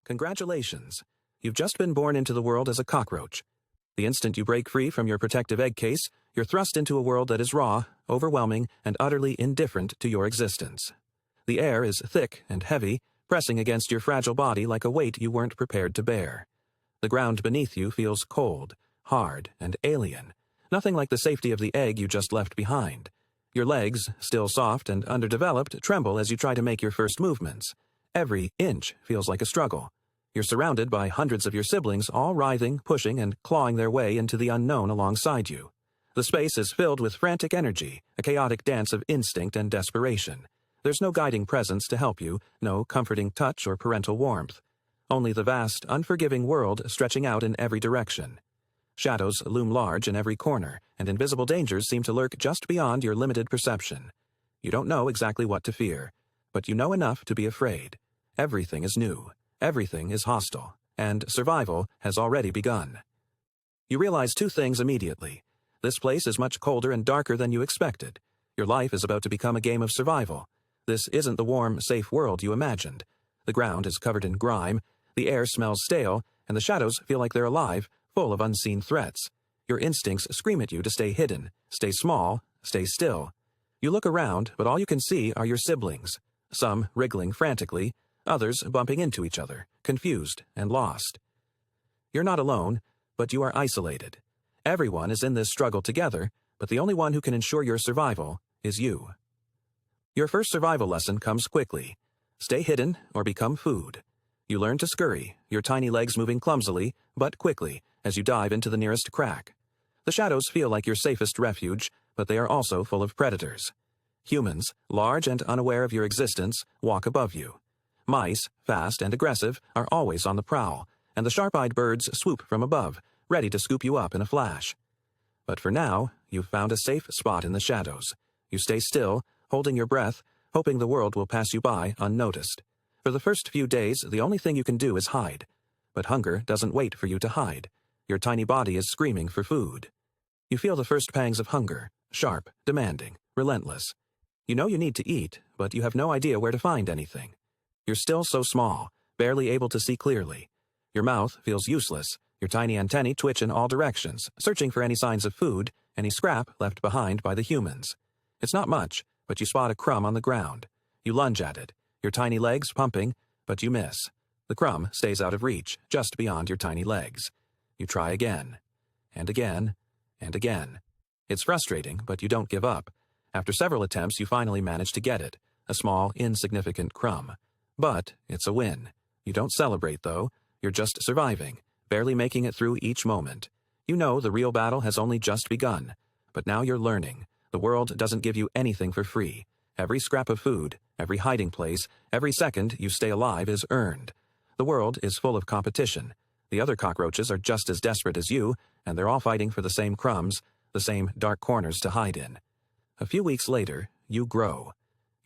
Congratulations! You've just been born into the world as a cockroach. The instant you break free from your protective egg case, you're thrust into a world that is raw, overwhelming, and utterly indifferent to your existence. The air is thick and heavy, pressing against your fragile body like a weight you weren't prepared to bear. The ground beneath you feels cold, hard, and alien, nothing like the safety of the egg you just left behind. Your legs, still soft and underdeveloped, tremble as you try to make your first movements. Every inch feels like a struggle. You're surrounded by hundreds of your siblings, all writhing, pushing, and clawing their way into the unknown alongside you. The space is filled with frantic energy, a chaotic dance of instinct and desperation. There's no guiding presence to help you, no comforting touch or parental warmth. Only the vast, unforgiving world stretching out in every direction. Shadows loom large in every corner, and invisible dangers seem to lurk just beyond your limited perception. You don't know exactly what to fear, but you know enough to be afraid. Everything is new. Everything is hostile, and survival has already begun. You realize two things immediately. This place is much colder and darker than you expected. Your life is about to become a game of survival. This isn't the warm, safe world you imagined. The ground is covered in grime, the air smells stale, and the shadows feel like they're alive, full of unseen threats. Your instincts scream at you to stay hidden, stay small, stay still. You look around, but all you can see are your siblings, some wriggling frantically, others bumping into each other, confused and lost. You're not alone, but you are isolated. Everyone is in this struggle together, but the only one who can ensure your survival is you. Your first survival lesson comes quickly. Stay hidden or become food. You learn to scurry, your tiny legs moving clumsily, but quickly, as you dive into the nearest crack. The shadows feel like your safest refuge, but they are also full of predators. Humans, large and unaware of your existence, walk above you. Mice, fast and aggressive, are always on the prowl, and the sharp-eyed birds swoop from above, ready to scoop you up in a flash. But for now, you've found a safe spot in the shadows. You stay still, holding your breath, hoping the world will pass you by unnoticed. For the first few days, the only thing you can do is hide. But hunger doesn't wait for you to hide. Your tiny body is screaming for food. You feel the first pangs of hunger, sharp, demanding, relentless. You know you need to eat, but you have no idea where to find anything. You're still so small, barely able to see clearly. Your mouth feels useless. Your tiny antennae twitch in all directions, searching for any signs of food, any scrap left behind by the humans. It's not much, but you spot a crumb on the ground. You lunge at it, your tiny legs pumping, but you miss. The crumb stays out of reach, just beyond your tiny legs. You try again, and again, and again. It's frustrating, but you don't give up. After several attempts, you finally manage to get it, a small, insignificant crumb. But it's a win. You don't celebrate, though. You're just surviving, barely making it through each moment. You know the real battle has only just begun. But now you're learning. The world doesn't give you anything for free. Every scrap of food, every hiding place, every second you stay alive is earned. The world is full of competition. The other cockroaches are just as desperate as you, and they're all fighting for the same crumbs, the same dark corners to hide in. A few weeks later, you grow.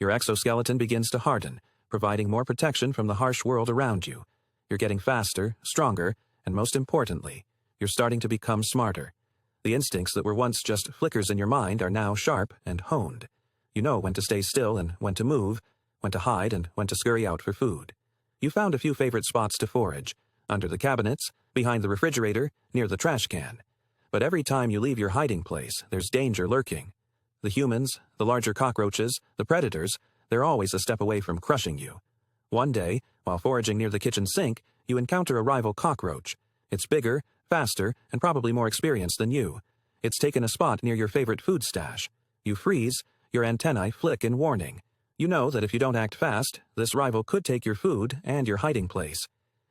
Your exoskeleton begins to harden, providing more protection from the harsh world around you. You're getting faster, stronger, and most importantly, you're starting to become smarter. The instincts that were once just flickers in your mind are now sharp and honed. You know when to stay still and when to move, when to hide and when to scurry out for food. You found a few favorite spots to forage, under the cabinets, behind the refrigerator, near the trash can. But every time you leave your hiding place, there's danger lurking. The humans, the larger cockroaches, the predators, they're always a step away from crushing you. One day, while foraging near the kitchen sink, you encounter a rival cockroach. It's bigger, faster, and probably more experienced than you. It's taken a spot near your favorite food stash. You freeze, your antennae flick in warning. You know that if you don't act fast, this rival could take your food and your hiding place.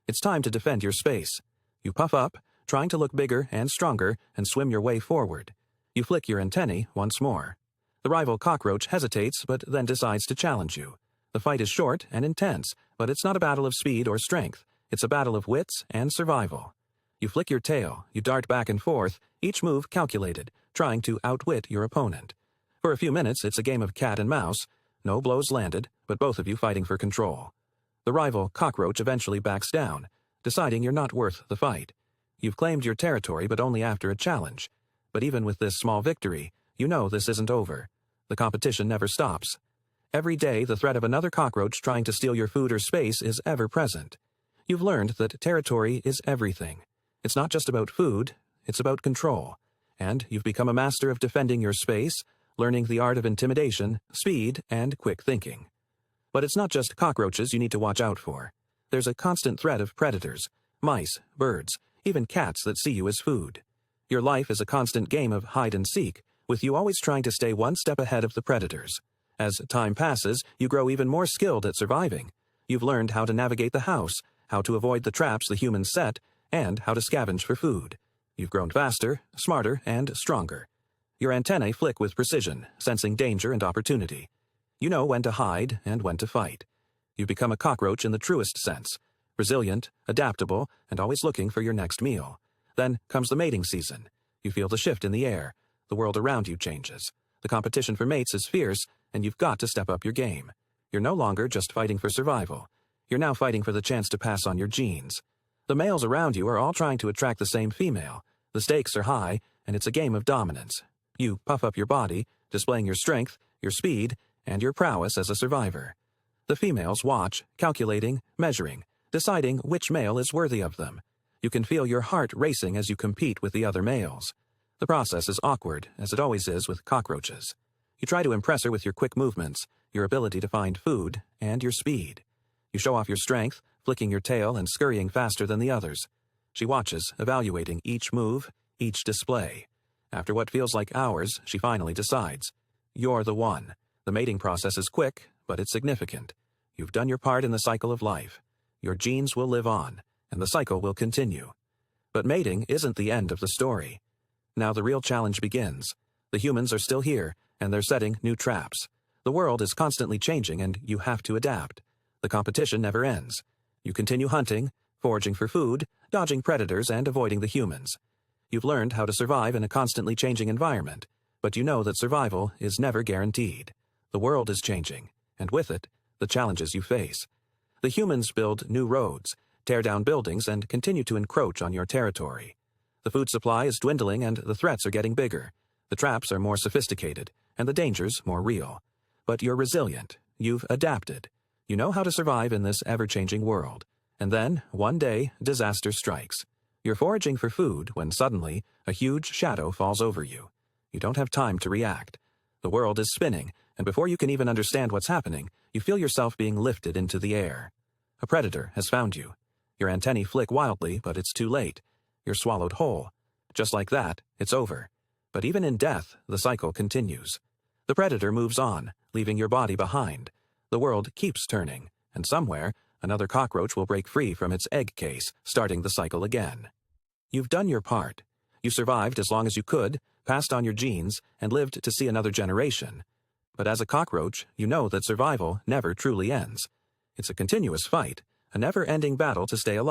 It's time to defend your space. You puff up, trying to look bigger and stronger, and swim your way forward. You flick your antennae once more. The rival cockroach hesitates, but then decides to challenge you. The fight is short and intense, but it's not a battle of speed or strength. It's a battle of wits and survival. You flick your tail, you dart back and forth, each move calculated, trying to outwit your opponent. For a few minutes, it's a game of cat and mouse. No blows landed, but both of you fighting for control. The rival cockroach eventually backs down, deciding you're not worth the fight. You've claimed your territory, but only after a challenge. But even with this small victory, you know this isn't over. The competition never stops. Every day, the threat of another cockroach trying to steal your food or space is ever present. You've learned that territory is everything. It's not just about food, it's about control. And you've become a master of defending your space, learning the art of intimidation, speed, and quick thinking. But it's not just cockroaches you need to watch out for. There's a constant threat of predators, mice, birds, even cats that see you as food. Your life is a constant game of hide and seek, with you always trying to stay one step ahead of the predators. As time passes, you grow even more skilled at surviving. You've learned how to navigate the house, how to avoid the traps the humans set, and how to scavenge for food. You've grown faster, smarter, and stronger. Your antennae flick with precision, sensing danger and opportunity. You know when to hide and when to fight. You've become a cockroach in the truest sense, resilient, adaptable, and always looking for your next meal. Then comes the mating season. You feel the shift in the air. The world around you changes. The competition for mates is fierce, and you've got to step up your game. You're no longer just fighting for survival. You're now fighting for the chance to pass on your genes. The males around you are all trying to attract the same female. The stakes are high, and it's a game of dominance. You puff up your body, displaying your strength, your speed, and your prowess as a survivor. The females watch, calculating, measuring, deciding which male is worthy of them. You can feel your heart racing as you compete with the other males. The process is awkward, as it always is with cockroaches. You try to impress her with your quick movements, your ability to find food, and your speed. You show off your strength, flicking your tail and scurrying faster than the others. She watches, evaluating each move, each display. After what feels like hours, she finally decides. You're the one. The mating process is quick, but it's significant. You've done your part in the cycle of life. Your genes will live on, and the cycle will continue. But mating isn't the end of the story. Now the real challenge begins. The humans are still here, and they're setting new traps. The world is constantly changing, and you have to adapt. The competition never ends. You continue hunting, foraging for food, dodging predators, and avoiding the humans. You've learned how to survive in a constantly changing environment, but you know that survival is never guaranteed. The world is changing, and with it, the challenges you face. The humans build new roads, tear down buildings, and continue to encroach on your territory. The food supply is dwindling, and the threats are getting bigger. The traps are more sophisticated, and the dangers more real. But you're resilient. You've adapted. You know how to survive in this ever-changing world. And then, one day, disaster strikes. You're foraging for food when suddenly, a huge shadow falls over you. You don't have time to react. The world is spinning, and before you can even understand what's happening, you feel yourself being lifted into the air. A predator has found you. Your antennae flick wildly, but it's too late. You're swallowed whole. Just like that, it's over. But even in death, the cycle continues. The predator moves on, leaving your body behind. The world keeps turning, and somewhere, another cockroach will break free from its egg case, starting the cycle again. You've done your part. You survived as long as you could, passed on your genes, and lived to see another generation. But as a cockroach, you know that survival never truly ends. It's a continuous fight, a never-ending battle to stay alive.